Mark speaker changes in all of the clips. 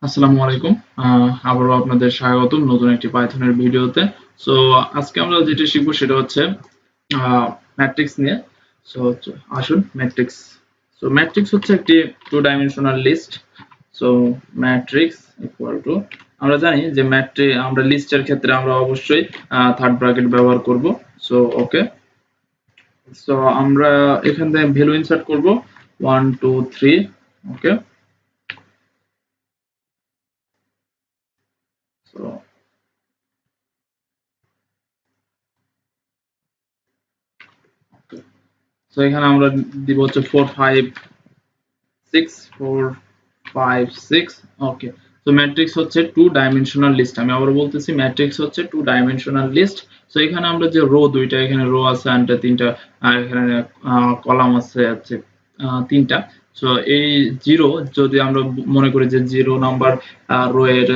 Speaker 1: আসসালামু আলাইকুম। আবারও আপনাদের স্বাগতম নতুন একটি পাইথনের ভিডিওতে। সো আজকে আমরা যেটা শিখবো সেটা হচ্ছে ম্যাট্রিক্স নিয়ে। সো আসুন ম্যাট্রিক্স। সো ম্যাট্রিক্স হচ্ছে একটি two dimensional list. So matrix equal to, আমরা জানি যে আমরা লিস্টের ক্ষেত্রে আমরা অবশ্যই থার্ড ব্র্যাকেট ব্যবহার করব। সো ওকে, সো আমরা এখান থেকে ভ্যালু ইনসার্ট করব 1 2 3। ওকে, সো সো এখানে আমরা দিব হচ্ছে 4 5 6 4 5 6। ওকে, তো ম্যাট্রিক্স হচ্ছে টু ডাইমেনশনাল লিস্ট। আমি আবার বলতেছি ম্যাট্রিক্স হচ্ছে টু ডাইমেনশনাল লিস্ট। সো এখানে আমরা যে রো দুইটা, এখানে রো আছে আর তিনটা, আর এখানে কলাম আছে তিনটা। সো এই জিরো, যদি আমরা মনে করি যে 0 নাম্বার রো এর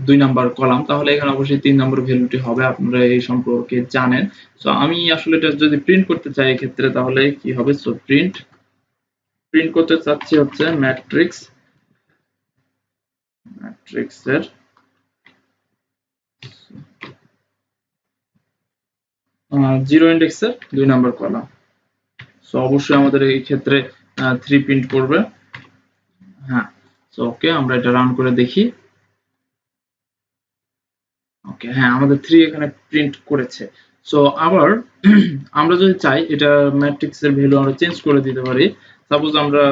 Speaker 1: 2 নাম্বার কলাম, তাহলে এখানে অবশ্যই 3 নম্বর ভ্যালুটি হবে। আপনারা এই সম্পর্কে জানেন। সো আমি আসলে এটা যদি প্রিন্ট করতে চাই এক্ষেত্রে, তাহলে কি হবে? সো প্রিন্ট করতে চাচ্ছি হচ্ছে ম্যাট্রিক্সের জিরো ইন্ডেক্সের 2 নাম্বার কলাম। সো অবশ্যই আমাদের এই ক্ষেত্রে 3 প্রিন্ট করবে। হ্যাঁ, সো ওকে, আমরা এটা রান করে দেখি। ওকে, হ্যাঁ, আমাদের 3 এখানে প্রিন্ট করেছে। সো আবার আমরা যদি চাই এটা ম্যাট্রিক্সের ভ্যালু আমরা চেঞ্জ করে দিতে পারি। সাপোজ আমরা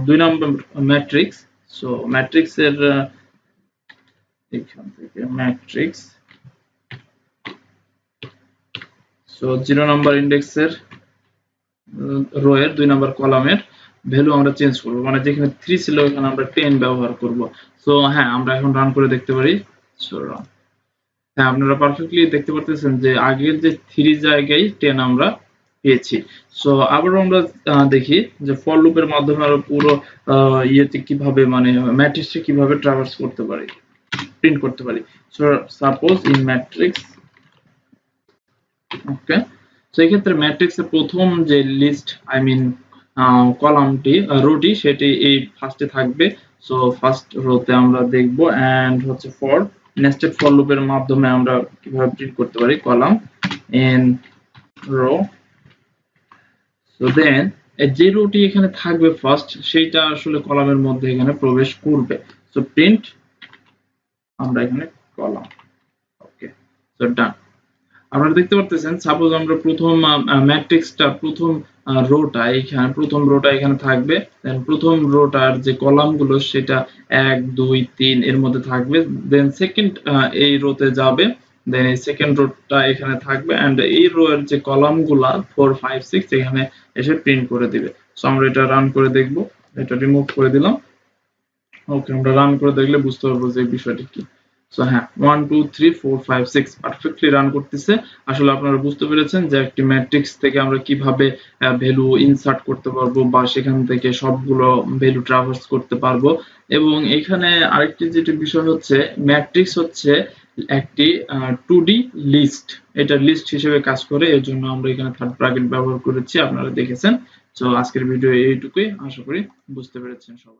Speaker 1: 2 নাম্বার ম্যাট্রিক্স, সো ম্যাট্রিক্সের এখান থেকে ম্যাট্রিক্স, সো 0 নাম্বার ইন্ডেক্সের রো এর 2 নাম্বার কলামের ভ্যালু আমরা চেঞ্জ করব, মানে যেখানে 3 ছিল ওখানে আমরা 10 ব্যবহার করব। সো হ্যাঁ, আমরা এখন রান করে দেখতে পারি। সো হ্যাঁ, আপনারা পারফেক্টলি দেখতে পারতেছেন যে আগের যে 3 জায়গায় 10 আমরা পেয়েছি। সো আবার আমরা দেখি যে ফর লুপের মাধ্যমে আমরা পুরো ইয়েতে কিভাবে, মানে ম্যাট্রিক্সে কিভাবে ট্রাভার্স করতে পারি, প্রিন্ট করতে পারি। সো সাপোজ ইন ম্যাট্রিক্স, ওকে, তো এই ক্ষেত্রে ম্যাট্রিক্সের প্রথম যে লিস্ট, আই মিন কলামটি, রোটি, সেটি এই ফার্স্টে থাকবে। সো ফার্স্ট রোতে আমরা দেখব এন্ড হচ্ছে ফর নেস্টেড ফর লুপের মাধ্যমে আমরা কিভাবে প্রিন্ট করতে পারি column in row. So then যে রোটি এখানে থাকবে ফার্স্ট, সেইটা আসলে কলামের মধ্যে এখানে প্রবেশ করবে। সো প্রিন্ট আমরা এখানে কলাম। ওকে, সো ডান। আপনারা দেখতে পারতেছেন, সাপোজ আমরা প্রথম ম্যাট্রিক্সটা প্রথম রোটা এখানে থাকবে। দেন প্রথম রোটার যে কলামগুলো সেটা 1 2 3 এর মধ্যে থাকবে। দেন সেকেন্ড এই রোতে যাবে। দেন এই সেকেন্ড রোটা এখানে থাকবে এন্ড এই রো এর যে কলামগুলা 4 5 6 এখানে এসে প্রিন্ট করে দিবে। সো আমরা এটা রান করে দেখব। এটা রিমুভ করে দিলাম। ওকে, আমরা রান করে দেখলে বুঝতে পারবো যে বিষয়টা কি। সো হ্যাঁ, 1 2 3 4 5 6 পারফেক্টলি রান করতেছে। আসলে আপনারা বুঝতে পেরেছেন যে একটি ম্যাট্রিক্স থেকে আমরা কিভাবে ভ্যালু ইনসার্ট করতে পারবো বা সেখান থেকে সবগুলো ভ্যালু ট্রাভার্স করতে পারবো। এবং এখানে আরেকটি যেটা বিষয় হচ্ছে, ম্যাট্রিক্স হচ্ছে একটি 2D লিস্ট। এটা লিস্ট হিসেবে কাজ করে, এর জন্য আমরা এখানে থার্ড ব্র্যাকেট ব্যবহার করেছি, আপনারা দেখেছেন। সো আজকের ভিডিও এইটুকুই, আশা করি বুঝতে পেরেছেন সবাই।